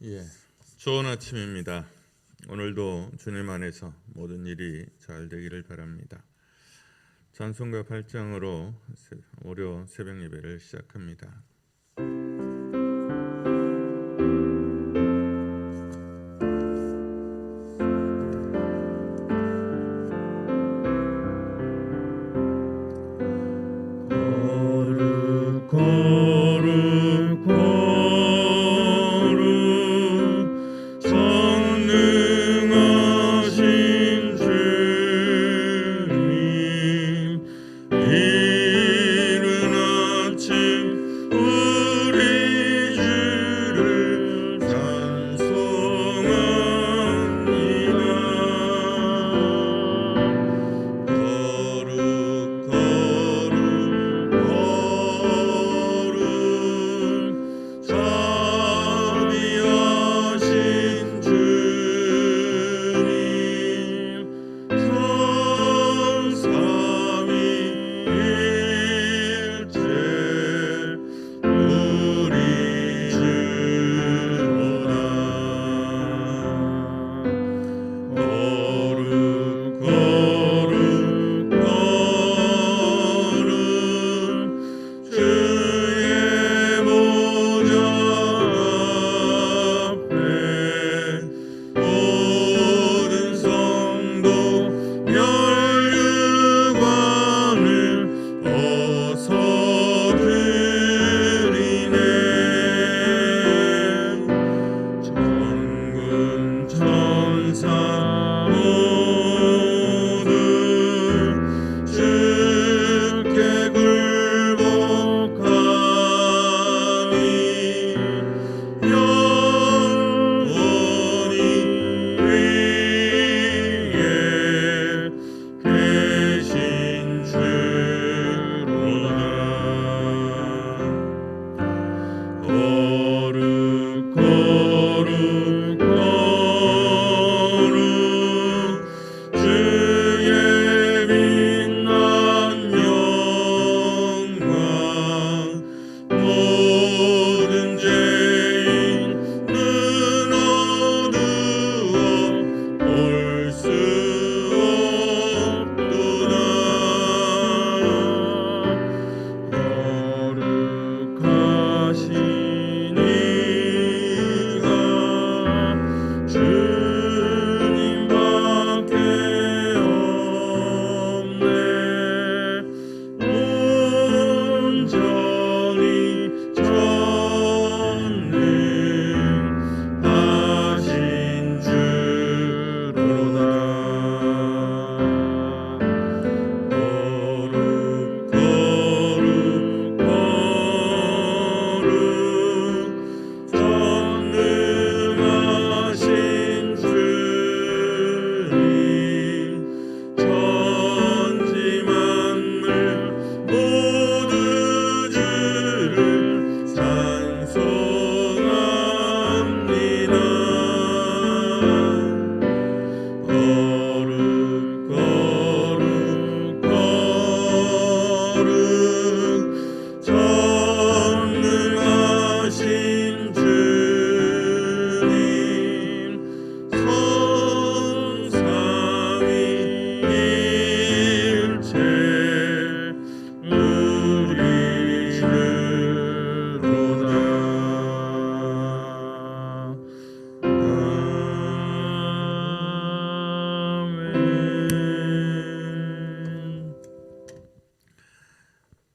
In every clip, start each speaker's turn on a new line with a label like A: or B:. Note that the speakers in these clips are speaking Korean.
A: 예, 좋은 아침입니다. 오늘도 주님 안에서 모든 일이 잘 되기를 바랍니다. 찬송가 8장으로 월요 새벽 예배를 시작합니다.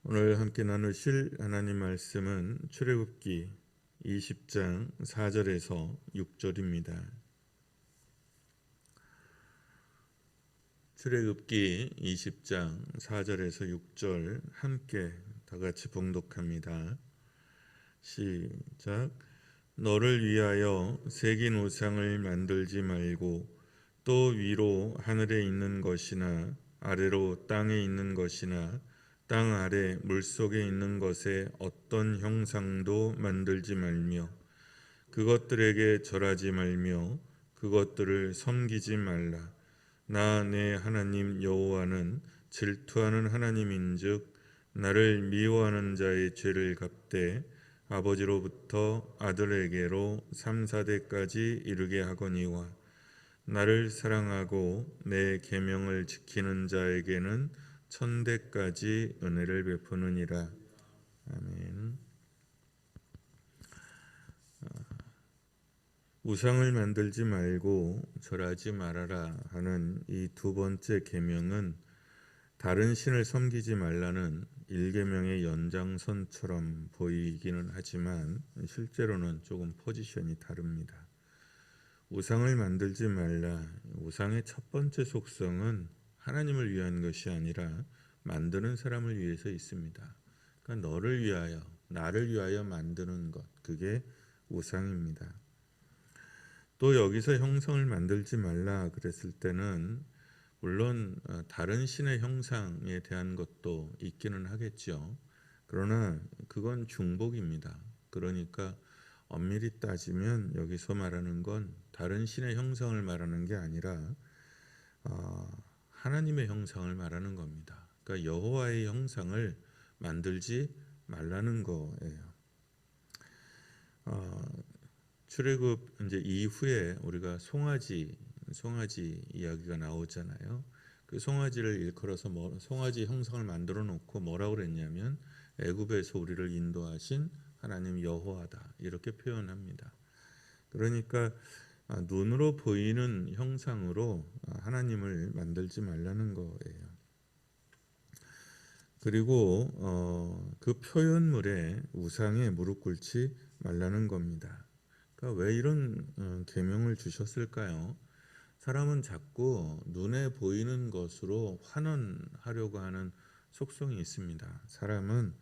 A: 오늘 함께 나누실 하나님 말씀은 출애굽기 20장 4절에서 6절입니다. 출애굽기 20장 4절에서 6절 함께 다 같이 봉독합니다. 시작. 너를 위하여 새긴 우상을 만들지 말고 또 위로 하늘에 있는 것이나 아래로 땅에 있는 것이나 땅 아래 물속에 있는 것에 어떤 형상도 만들지 말며 그것들에게 절하지 말며 그것들을 섬기지 말라. 나 내 하나님 여호와는 질투하는 하나님인즉 나를 미워하는 자의 죄를 갚되 아버지로부터 아들에게로 3, 4대까지 이르게 하거니와 나를 사랑하고 내 계명을 지키는 자에게는 1000대까지 은혜를 베푸느니라. 아멘. 우상을 만들지 말고 절하지 말아라 하는 이 두 번째 계명은 다른 신을 섬기지 말라는 1계명의 연장선처럼 보이기는 하지만 실제로는 조금 포지션이 다릅니다. 우상을 만들지 말라. 우상의 첫 번째 속성은 하나님을 위한 것이 아니라 만드는 사람을 위해서 있습니다. 그러니까 너를 위하여, 나를 위하여 만드는 것, 그게 우상입니다. 또 여기서 형상을 만들지 말라 그랬을 때는 물론 다른 신의 형상에 대한 것도 있기는 하겠죠. 그러나 그건 중복입니다. 그러니까 엄밀히 따지면 여기서 말하는 건 다른 신의 형상을 말하는 게 아니라 하나님의 형상을 말하는 겁니다. 그러니까 여호와의 형상을 만들지 말라는 거예요. 출애굽 이제 이후에 우리가 송아지 이야기가 나오잖아요. 그 송아지를 일컬어서 송아지 형상을 만들어 놓고 뭐라고 그랬냐면 애굽에서 우리를 인도하신 하나님 여호와다 이렇게 표현합니다. 그러니까 눈으로 보이는 형상으로 하나님을 만들지 말라는 거예요. 그리고 그 표현물에 우상에 무릎 꿇지 말라는 겁니다. 그러니까 왜 이런 계명을 주셨을까요? 사람은 자꾸 눈에 보이는 것으로 환원하려고 하는 속성이 있습니다. 사람은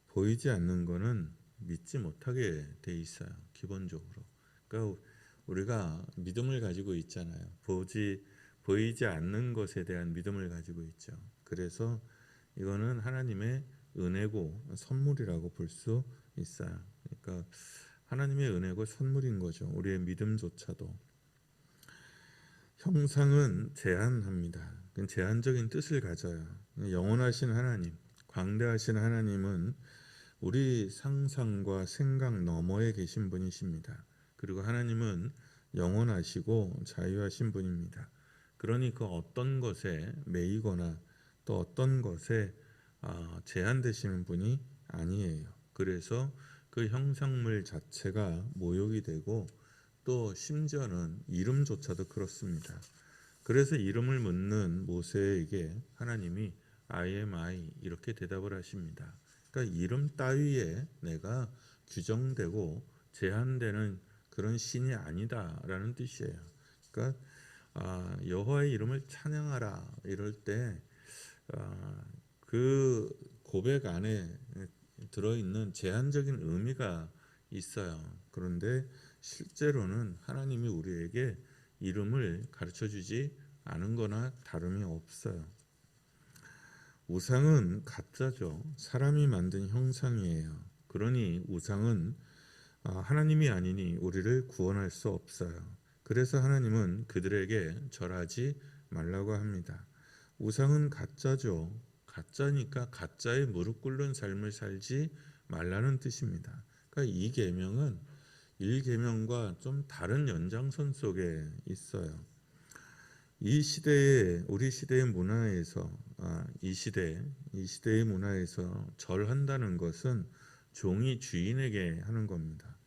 A: 보이지 않는 것은 믿지 못하게 돼 있어요. 기본적으로. 그러니까 우리가 믿음을 가지고 있잖아요. 보이지 않는 것에 대한 믿음을 가지고 있죠. 그래서 이거는 하나님의 은혜고 선물이라고 볼 수 있어요. 그러니까 하나님의 은혜고 선물인 거죠. 우리의 믿음조차도. 형상은 제한합니다. 제한적인 뜻을 가져요. 영원하신 하나님, 광대하신 하나님은 우리 상상과 생각 너머에 계신 분이십니다. 그리고 하나님은 영원하시고 자유하신 분입니다. 그러니까 어떤 것에 매이거나 또 어떤 것에 제한되시는 분이 아니에요. 그래서 그 형상물 자체가 모욕이 되고 또 심지어는 이름조차도 그렇습니다. 그래서 이름을 묻는 모세에게 하나님이 I am I 이렇게 대답을 하십니다. 그러니까 이름 따위에 내가 규정되고 제한되는 그런 신이 아니다라는 뜻이에요. 그러니까 여호와의 이름을 찬양하라 이럴 때 그 고백 안에 들어있는 제한적인 의미가 있어요. 그런데 실제로는 하나님이 우리에게 이름을 가르쳐주지 않은 거나 다름이 없어요. 우상은 가짜죠. 사람이 만든 형상이에요. 그러니 우상은 하나님이 아니니 우리를 구원할 수 없어요. 그래서 하나님은 그들에게 절하지 말라고 합니다. 우상은 가짜죠. 가짜니까 가짜에 무릎 꿇는 삶을 살지 말라는 뜻입니다. 그러니까 이 계명은 1계명과 좀 다른 연장선 속에 있어요. 이 시대에 우리 시대의 문화에서 이 시대의 문화에서 절한다는 것은 종이 주인에게 하는 겁니다.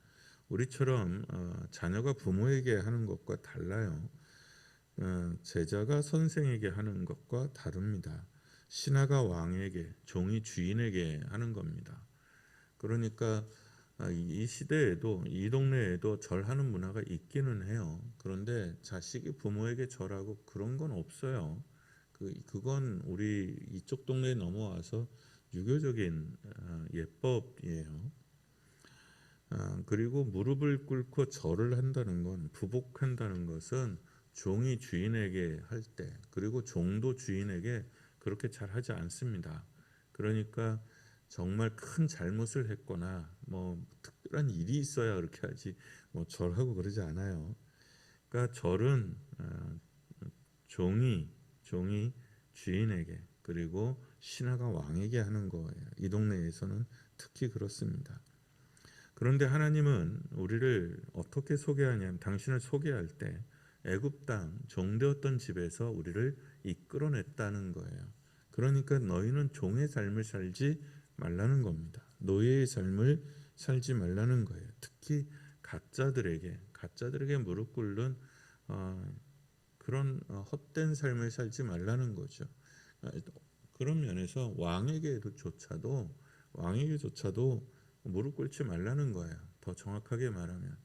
A: 우리처럼 자녀가 부모에게 하는 것과 달라요. 제자가 선생에게 하는 것과 다릅니다. 신하가 왕에게, 종이 주인에게 하는 겁니다. 그러니까 이 시대에도 이 동네에도 절하는 문화가 있기는 해요. 그런데 자식이 부모에게 절하고 그런 건 없어요. 그건 우리 이쪽 동네에 넘어와서 유교적인 예법이에요. 그리고 무릎을 꿇고 절을 한다는 건 부복한다는 것은 종이 주인에게 할 때 그리고 종도 주인에게 그렇게 잘 하지 않습니다. 그러니까 정말 큰 잘못을 했거나 뭐 특별한 일이 있어야 그렇게 하지 뭐 절하고 그러지 않아요. 그러니까 절은 종이 주인에게 그리고 신하가 왕에게 하는 거예요. 이 동네에서는 특히 그렇습니다. 그런데 하나님은 우리를 어떻게 소개하냐면 당신을 소개할 때 애굽 땅 종되었던 집에서 우리를 이끌어냈다는 거예요. 그러니까 너희는 종의 삶을 살지 말라는 겁니다. 노예의 삶을 살지 말라는 거예요. 특히 가짜들에게 무릎 꿇는 그런 헛된 삶을 살지 말라는 거죠. 아, 그런 면에서 왕에게조차도 무릎 꿇지 말라는 거예요. 더 정확하게 말하면.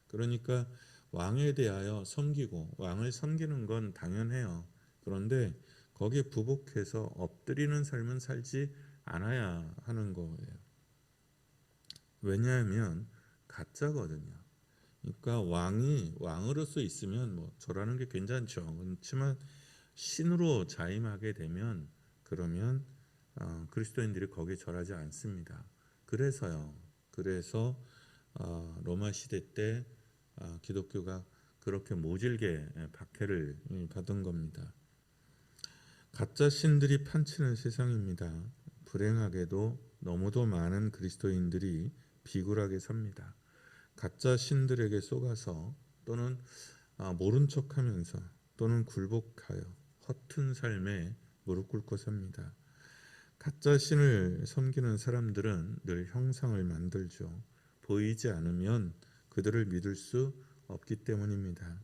A: 그러니까 왕에 대하여 섬기고 왕을 섬기는 건 당연해요. 그런데 거기에 부복해서 엎드리는 삶은 살지 않아야 하는 거예요. 왜냐하면 가짜거든요. 그러니까 왕이 왕으로서 있으면 뭐 저라는 게 괜찮죠. 그렇지만 신으로 자임하게 되면 그러면 그리스도인들이 거기에 절하지 않습니다. 그래서 로마 시대 때 기독교가 그렇게 모질게 박해를 받은 겁니다. 가짜 신들이 판치는 세상입니다. 불행하게도 너무도 많은 그리스도인들이 비굴하게 삽니다. 가짜 신들에게 속아서 또는 모른 척하면서 또는 굴복하여 허튼 삶에 무릎 꿇고 삽니다. 가짜 신을 섬기는 사람들은 늘 형상을 만들죠. 보이지 않으면 그들을 믿을 수 없기 때문입니다.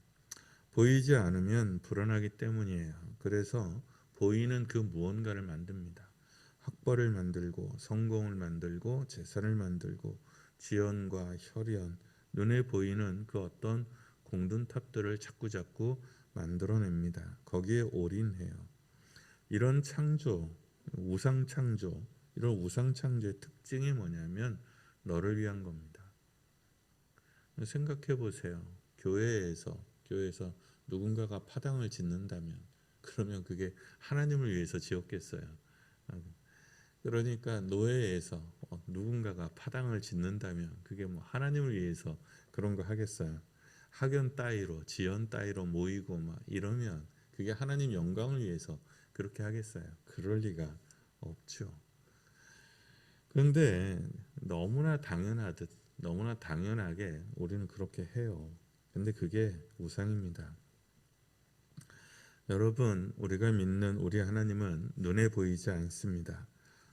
A: 보이지 않으면 불안하기 때문이에요. 그래서 보이는 그 무언가를 만듭니다. 학벌을 만들고 성공을 만들고 재산을 만들고 지연과 혈연, 눈에 보이는 그 어떤 공든탑들을 자꾸자꾸 만들어냅니다. 거기에 올인해요. 이런 이런 우상 창조의 특징이 뭐냐면 너를 위한 겁니다. 생각해 보세요. 교회에서 누군가가 파당을 짓는다면 그러면 그게 하나님을 위해서 지었겠어요. 그러니까 노예에서 누군가가 파당을 짓는다면 그게 뭐 하나님을 위해서 그런 거 하겠어요. 학연 따위로 지연 따위로 모이고 막 이러면 그게 하나님 영광을 위해서 그렇게 하겠어요. 그럴 리가 없죠. 그런데 너무나 당연하게 우리는 그렇게 해요. 근데 그게 우상입니다. 여러분, 우리가 믿는 우리 하나님은 눈에 보이지 않습니다.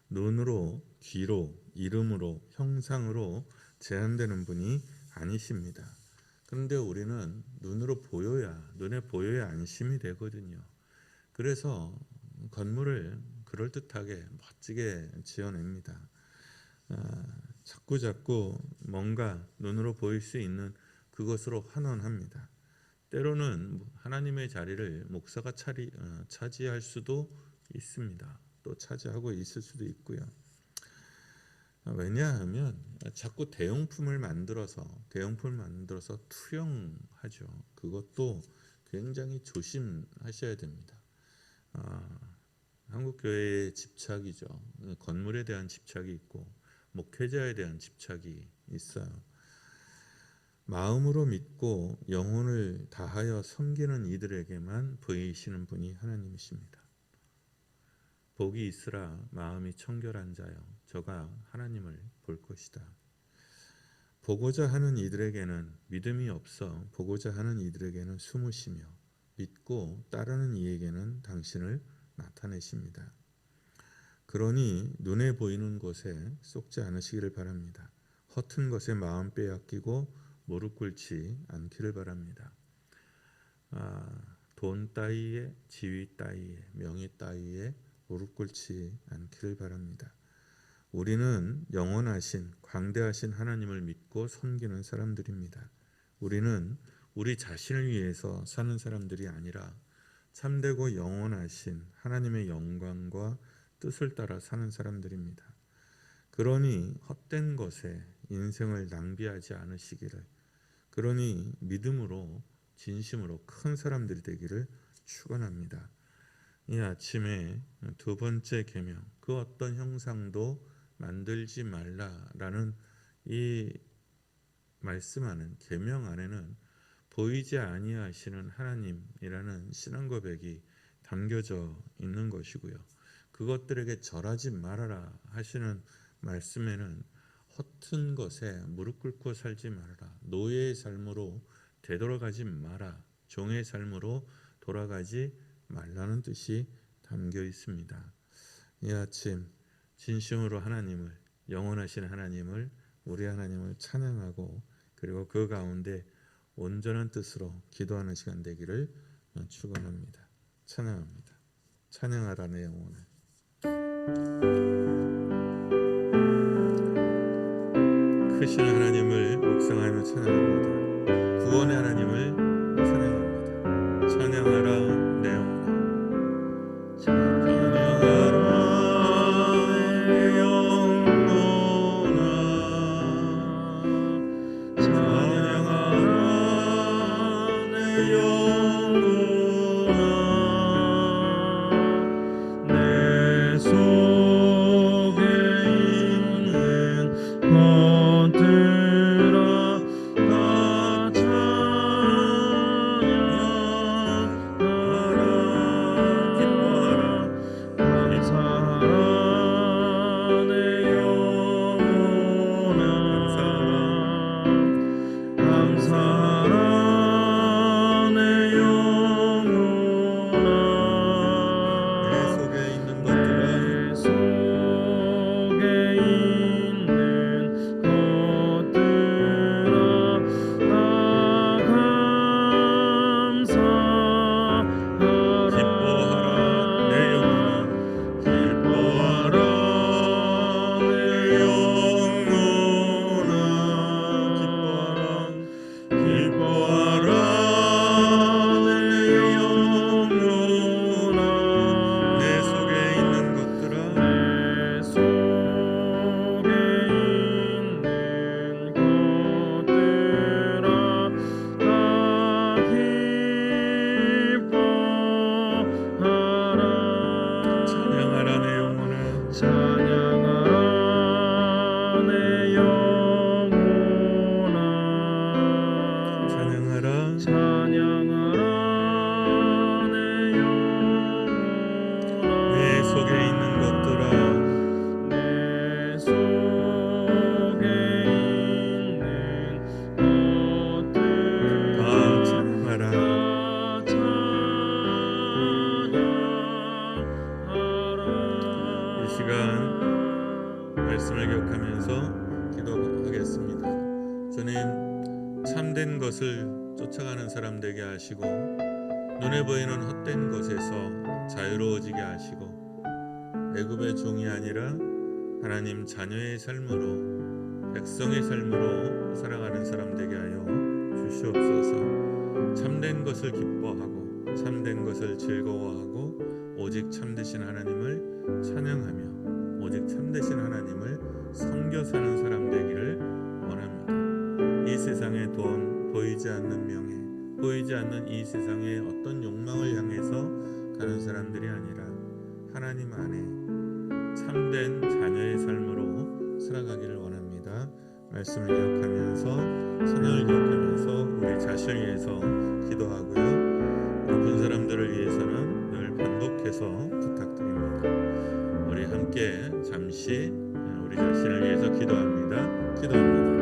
A: 눈으로, 귀로, 이름으로, 형상으로 제한되는 분이 아니십니다. 그런데 우리는 눈에 보여야 안심이 되거든요. 그래서 건물을 그럴듯하게 멋지게 지어냅니다. 자꾸 뭔가 눈으로 보일 수 있는 그것으로 환원합니다. 때로는 하나님의 자리를 목사가 차지할 수도 있습니다. 또 차지하고 있을 수도 있고요. 왜냐하면 자꾸 대용품을 만들어서 투영하죠. 그것도 굉장히 조심하셔야 됩니다. 한국 교회의 집착이죠. 건물에 대한 집착이 있고 목회자에 대한 집착이 있어요. 마음으로 믿고 영혼을 다하여 섬기는 이들에게만 보이시는 분이 하나님이십니다. 복이 있으라 마음이 청결한 자여 저가 하나님을 볼 것이다. 보고자 하는 이들에게는 믿음이 없어 보고자 하는 이들에게는 숨으시며 믿고 따르는 이에게는 당신을 나타내십니다. 그러니 눈에 보이는 것에 속지 않으시기를 바랍니다. 허튼 것에 마음 빼앗기고 무릎 꿇지 않기를 바랍니다. 돈 따위에 지위 따위에 명예 따위에 무릎 꿇지 않기를 바랍니다. 우리는 영원하신 광대하신 하나님을 믿고 섬기는 사람들입니다. 우리는 우리 자신을 위해서 사는 사람들이 아니라 참되고 영원하신 하나님의 영광과 뜻을 따라 사는 사람들입니다. 그러니 헛된 것에 인생을 낭비하지 않으시기를, 그러니 믿음으로 진심으로 큰 사람들이 되기를 축원합니다. 이 아침에 두 번째 계명, 그 어떤 형상도 만들지 말라라는 이 말씀하는 계명 안에는 보이지 아니하시는 하나님이라는 신앙 고백이 담겨져 있는 것이고요. 그것들에게 절하지 말아라 하시는 말씀에는 허튼 것에 무릎 꿇고 살지 말아라. 노예의 삶으로 되돌아가지 마라. 종의 삶으로 돌아가지 말라는 뜻이 담겨 있습니다. 이 아침 진심으로 하나님을, 영원하신 하나님을, 우리 하나님을 찬양하고 그리고 그 가운데 온전한 뜻으로 기도하는 시간 되기를 축원합니다. 찬양합니다. 찬양하라 내 영혼을. 크신 하나님을 묵상하며 찬양합니다. 구원의 하나님을 찬양합니다. 찬양하라 내 영혼을. 말씀을 기억하면서 기도하겠습니다. 주님, 참된 것을 쫓아가는 사람 되게 하시고 눈에 보이는 헛된 것에서 자유로워지게 하시고 애굽의 종이 아니라 하나님 자녀의 삶으로, 백성의 삶으로 살아가는 사람 되게 하여 주시옵소서. 참된 것을 기뻐하고 참된 것을 즐거워하고 오직 참되신 하나님을 찬양하며 오직 참되신 하나님을 섬겨 사는 사람 되기를 원합니다. 이 세상의 돈, 보이지 않는 명예, 보이지 않는 이 세상의 어떤 욕망을 향해서 가는 사람들이 아니라 하나님 안에 참된 자녀의 삶으로 살아가기를 원합니다. 말씀을 기억하면서, 선언을 기억하면서 우리 자신을 위해서 기도하고요. 아픈 사람들을 위해서는 늘 반복해서 부탁드립니다. 우리 함께 잠시 우리 자신을 위해서 기도합니다. 기도합니다.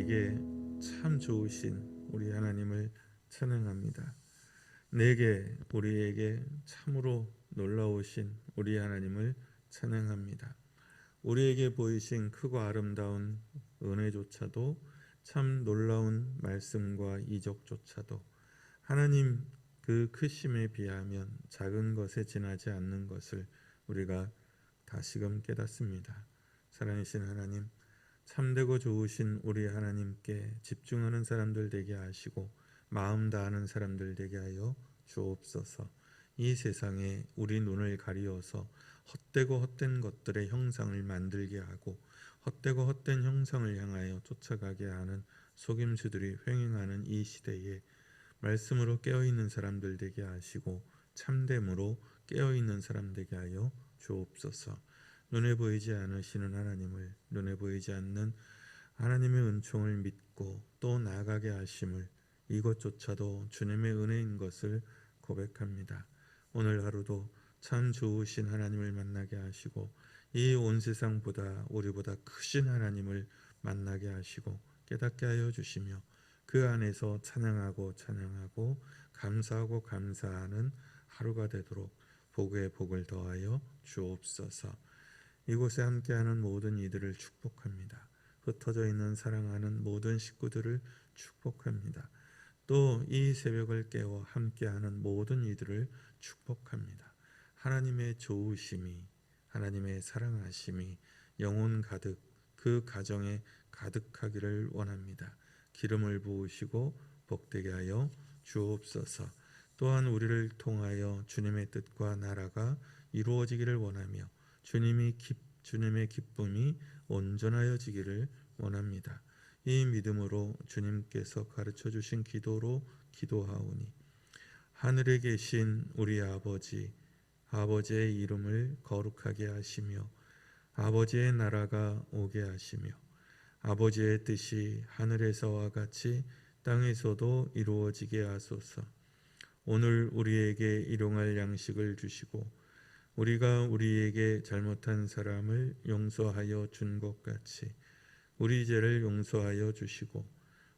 A: 우리에게 참 좋으신 우리 하나님을 찬양합니다. 내게 우리에게 참으로 놀라우신 우리 하나님을 찬양합니다. 우리에게 보이신 크고 아름다운 은혜조차도, 참 놀라운 말씀과 이적조차도 하나님 그 크심에 비하면 작은 것에 지나지 않는 것을 우리가 다시금 깨닫습니다. 사랑하신 하나님, 참되고 좋으신 우리 하나님께 집중하는 사람들 되게 하시고 마음 다하는 사람들 되게 하여 주옵소서. 이 세상에 우리 눈을 가리어서 헛되고 헛된 것들의 형상을 만들게 하고 헛되고 헛된 형상을 향하여 쫓아가게 하는 속임수들이 횡행하는 이 시대에 말씀으로 깨어있는 사람들 되게 하시고 참됨으로 깨어있는 사람 되게 하여 주옵소서. 눈에 보이지 않으시는 하나님을, 눈에 보이지 않는 하나님의 은총을 믿고 또 나아가게 하심을, 이것조차도 주님의 은혜인 것을 고백합니다. 오늘 하루도 참 좋으신 하나님을 만나게 하시고 이 온 세상보다 우리보다 크신 하나님을 만나게 하시고 깨닫게 하여 주시며 그 안에서 찬양하고 감사하고 감사하는 하루가 되도록 복에 복을 더하여 주옵소서. 이곳에 함께하는 모든 이들을 축복합니다. 흩어져 있는 사랑하는 모든 식구들을 축복합니다. 또 이 새벽을 깨워 함께하는 모든 이들을 축복합니다. 하나님의 좋으심이, 하나님의 사랑하심이 영혼 가득 그 가정에 가득하기를 원합니다. 기름을 부으시고 복되게 하여 주옵소서. 또한 우리를 통하여 주님의 뜻과 나라가 이루어지기를 원하며 주님의 기쁨이 온전하여지기를 원합니다. 이 믿음으로 주님께서 가르쳐 주신 기도로 기도하오니, 하늘에 계신 우리 아버지의 이름을 거룩하게 하시며 아버지의 나라가 오게 하시며 아버지의 뜻이 하늘에서와 같이 땅에서도 이루어지게 하소서. 오늘 우리에게 일용할 양식을 주시고 우리가 우리에게 잘못한 사람을 용서하여 준 것 같이 우리 죄를 용서하여 주시고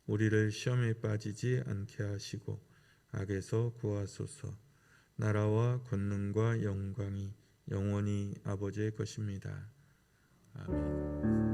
A: 우리를 시험에 빠지지 않게 하시고 악에서 구하소서. 나라와 권능과 영광이 영원히 아버지의 것입니다. 아멘.